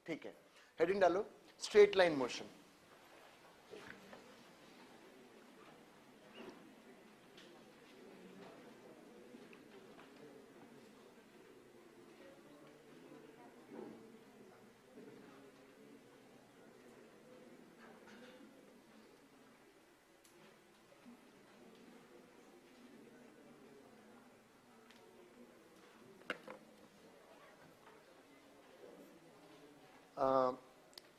ठीक है, हेडिंग डालो straight line motion.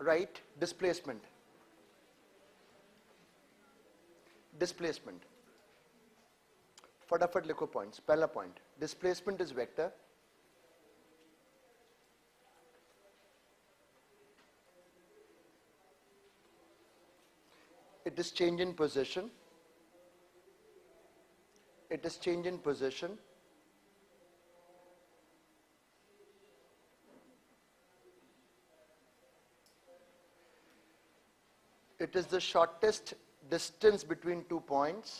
Right, displacement, displacement फटाफट लिखो पॉइंट्स। पहला point, displacement is vector, it is change in position, it is change in position, it is the shortest distance between 2 points,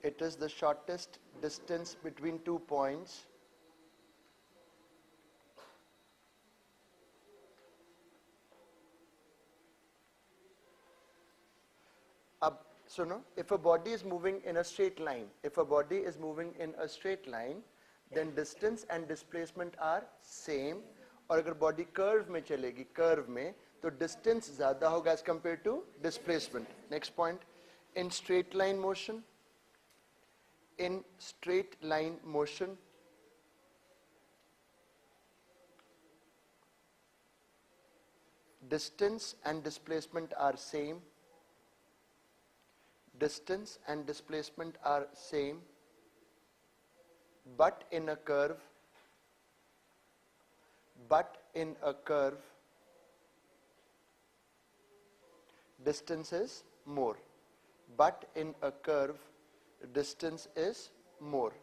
it is the shortest distance between 2 points, suno, if a body is moving in a straight line, if a body is moving in a straight line, then distance and displacement are same. और अगर body curve में चलेगी, curve में, तो distance ज़्यादा होगा as compared to displacement. Next point, in straight line motion, in straight line motion, distance and displacement are same. Distance and displacement are same, but in a curve, distance is more. But in a curve, distance is more.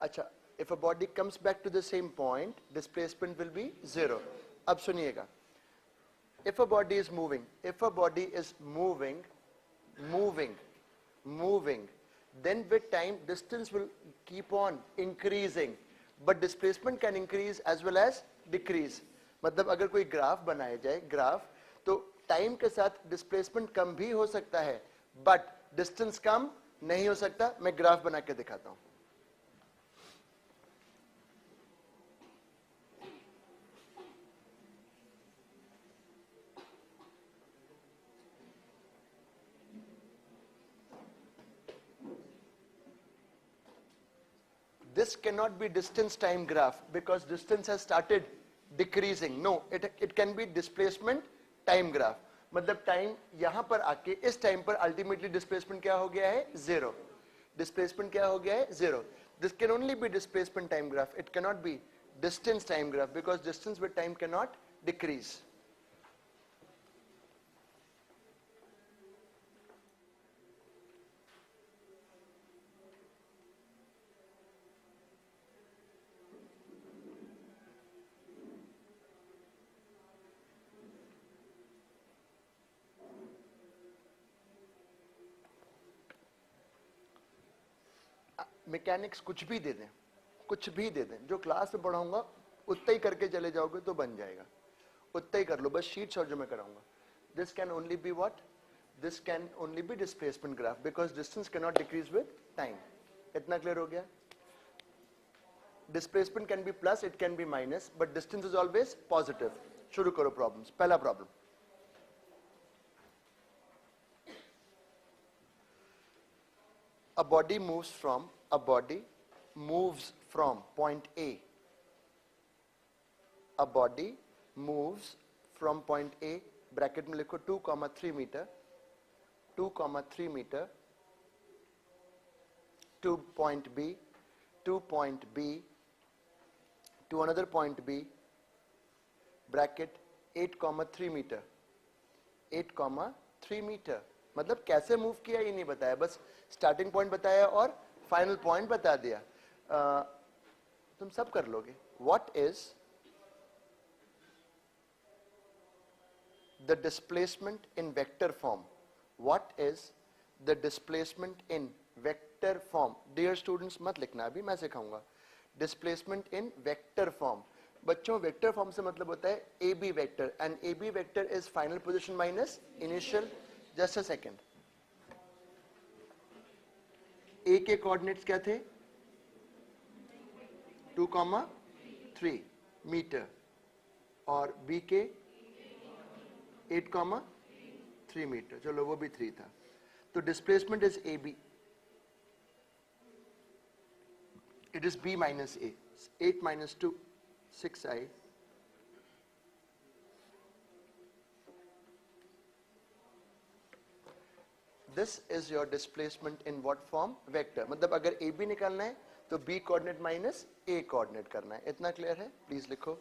अच्छा, if a body comes back to the same point, displacement will be 0. अब सुनिएगा, if a body is moving, then with time distance will keep on increasing, but displacement can increase as well as decrease. मतलब अगर कोई graph बनाया जाए, graph, तो time के साथ डिस्प्लेसमेंट कम भी हो सकता है, बट डिस्टेंस कम नहीं हो सकता. मैं ग्राफ बना के दिखाता हूं. This cannot be distance time graph because distance has started decreasing. No, it can be displacement time graph. मतलब टाइम यहां पर आके इस टाइम पर अल्टीमेटली डिस्प्लेसमेंट क्या हो गया है? 0. डिस्प्लेसमेंट क्या हो गया है? 0. This can only be displacement time graph. It cannot be distance time graph because distance with time cannot decrease. Mechanics कुछ भी दे दें, जो क्लास में पढ़ाऊंगा उतना ही करके चले जाओगे तो बन जाएगा. उतना ही कर लो, बस शीट्स और जो मैं कराऊंगा. This can only be what? This can only be displacement graph because distance can not decrease with time. इतना क्लियर हो गया? Displacement can be plus, it can be minus, but distance is always positive. शुरू करो problems. पहला problem, a body moves from point A. A body moves from point A, bracket में लिखो 2,3 meter, 2,3 meter to point B, to another point B, bracket 8,3 meter, 8,3 meter. मतलब कैसे move किया ये नहीं बताया, बस स्टार्टिंग पॉइंट बताया और फाइनल पॉइंट बता दिया. तुम सब कर लोगे. What is the displacement in vector form? What is the displacement in vector form? Dear students मत लिखना, अभी मैं सिखाऊंगा. Displacement in vector form. बच्चों वेक्टर फॉर्म से मतलब होता है A B vector, and A B vector is final position minus initial. Just a second. A के कोऑर्डिनेट्स क्या थे? 2,3 मीटर, और बी के 8,3 मीटर. चलो वो भी 3 था. तो displacement is A B. It is b minus a. 8 minus 2, 6i. This is your displacement in what form? Vector. मतलब अगर a b निकालना है तो b coordinate minus a coordinate करना है. इतना क्लियर है? प्लीज लिखो.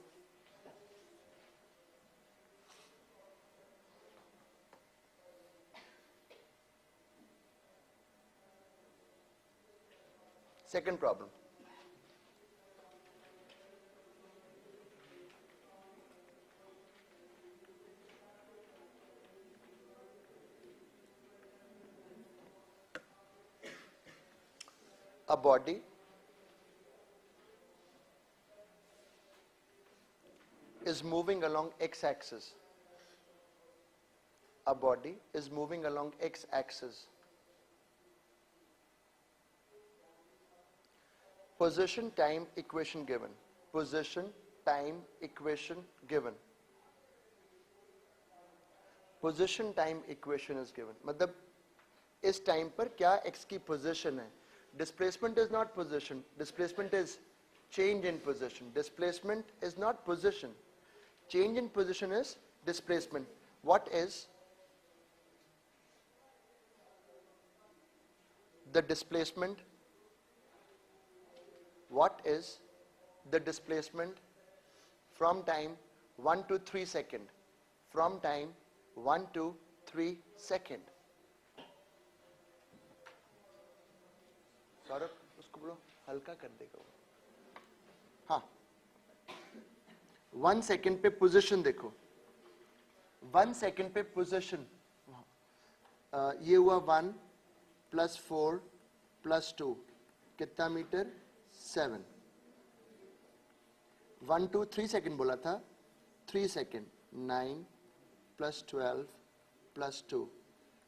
Second problem. A body is moving along x-axis. A body is moving along x-axis. Position time equation given. Position time equation given. Position time equation is given. मतलब इस time पर क्या x की position है? Displacement is not position. Displacement is change in position. Displacement is not position. Change in position is displacement. What is the displacement? What is the displacement from time 1 to 3 second? From time 1 to 3 second. Saurabh उसको बोलो हल्का कर देगा वो. हाँ, 1 second पे position देखो. 1 second पे पोजीशन ये हुआ 1 + 4 + 2 कितना मीटर? 7. 1 to 3 सेकेंड बोला था. 3 second 9 + 12 + 2.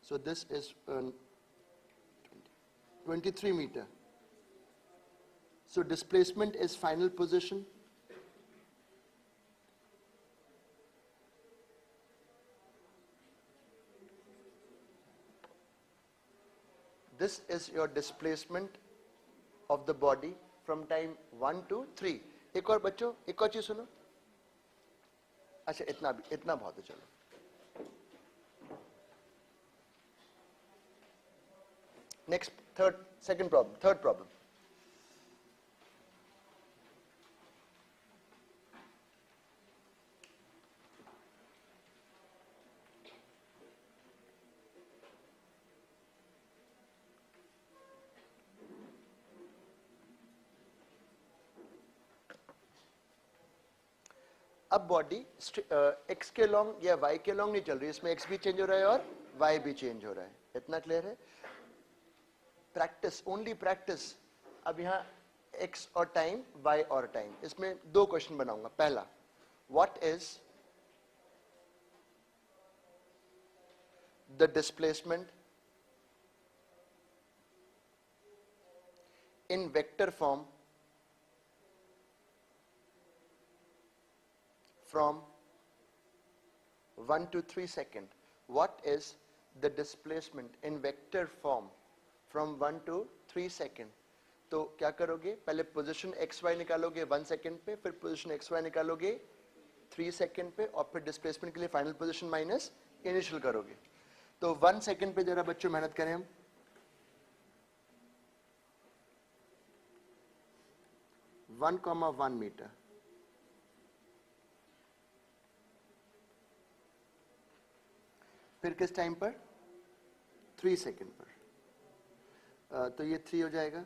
So this is 23 meter. So displacement is final position. This is your displacement of the body from time 1 to 3. एक और बच्चों एक और चीज सुनो. अच्छा इतना बहुत है. चलो next, second problem, third problem. अब बॉडी x के लॉन्ग या y के लॉन्ग नहीं चल रही, इसमें x भी चेंज हो रहा है और y भी चेंज हो रहा है. इतना क्लियर है? Practice, only practice. अब यहाँ x और टाइम, y और टाइम, इसमें 2 क्वेश्चन बनाऊंगा. पहला, what is the displacement in vector form from 1 to 3 second? What is the displacement in vector form from 1 to 3 second? तो क्या करोगे? पहले पोजीशन xy निकालोगे 1 सेकेंड पे, फिर पोजीशन xy निकालोगे 3 सेकेंड पे, और फिर डिस्प्लेसमेंट के लिए फाइनल पोजीशन माइनस इनिशियल करोगे. तो 1 सेकेंड पे जरा बच्चों मेहनत करें हम. 1,1 मीटर. फिर किस टाइम पर? 3 सेकेंड पर. तो ये 3 हो जाएगा,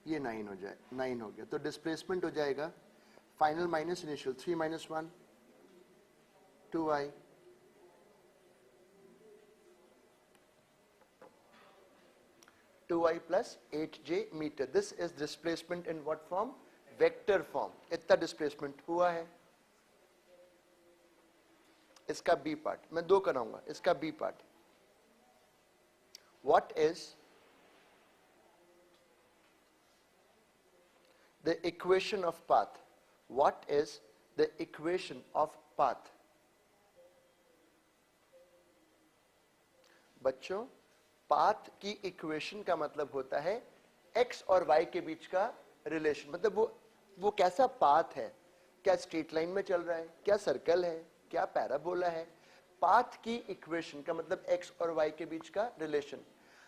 ये 9 हो जाए, 9 हो गया. तो डिस्प्लेसमेंट हो जाएगा final minus initial. 3 - 1 2i. 2i plus 8j metre. This is displacement in what form? Vector form. इतना डिस्प्लेसमेंट हुआ है. इसका बी पार्ट मैं 2 कराऊंगा. इसका B part, what is the equation of path? What is the equation of path? बच्चों, path की equation का मतलब होता है x और y के बीच का रिलेशन. मतलब वो कैसा पाथ है, क्या स्ट्रेट लाइन में चल रहा है, क्या सर्कल है, क्या पैराबोला है. पाथ की इक्वेशन का मतलब x और y के बीच का रिलेशन.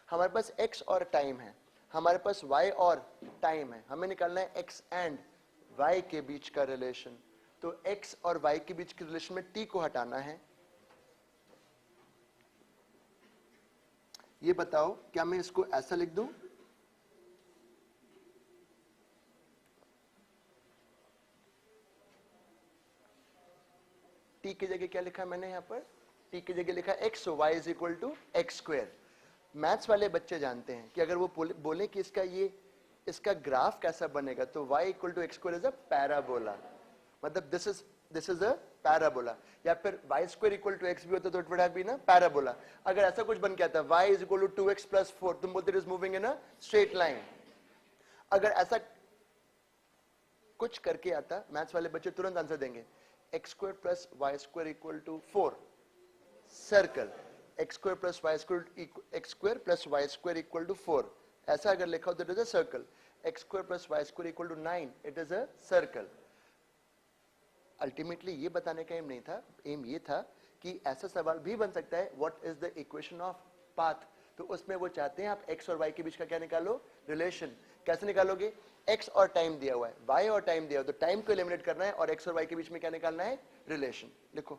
हमारे पास x और टाइम है, हमारे पास y और टाइम है. हमें निकालना है x एंड y के बीच का रिलेशन. तो x और y के बीच के रिलेशन में t को हटाना है. ये बताओ, क्या मैं इसको ऐसा लिख दूं? t की जगह क्या लिखा मैंने यहां पर? t की जगह लिखा x, so y is equal to x square. Maths वाले बच्चे जानते हैं कि अगर वो बोले कि इसका ग्राफ कैसा बनेगा, तो y equal to x square is a parabola. मतलब दिस इज अ पैराबोला. या फिर y square equal to x भी होता तो it would have been a parabola. अगर ऐसा कुछ बन के आता y is equal to 2x plus 4, तुम बोलते it is moving in a straight line. अगर ऐसा कुछ करके आता, मैथ्स वाले बच्चे तुरंत आंसर देंगे. x square plus y square equal to 4, circle. x square plus y square equal to 4. ऐसा अगर लिखा हो तो it is a circle. x square plus y square equal to 9, it is a circle. Ultimately ये बताने का M नहीं था. एम ये था कि ऐसा सवाल भी बन सकता है, what is the equation of path. तो उसमें वो चाहते हैं आप x और y के बीच का क्या निकालो? रिलेशन. कैसे निकालोगे? x और टाइम दिया हुआ है, y और टाइम दिया हुआ है, तो टाइम को एलिमिनेट करना है और x और y के बीच में क्या निकालना है? रिलेशन. लिखो.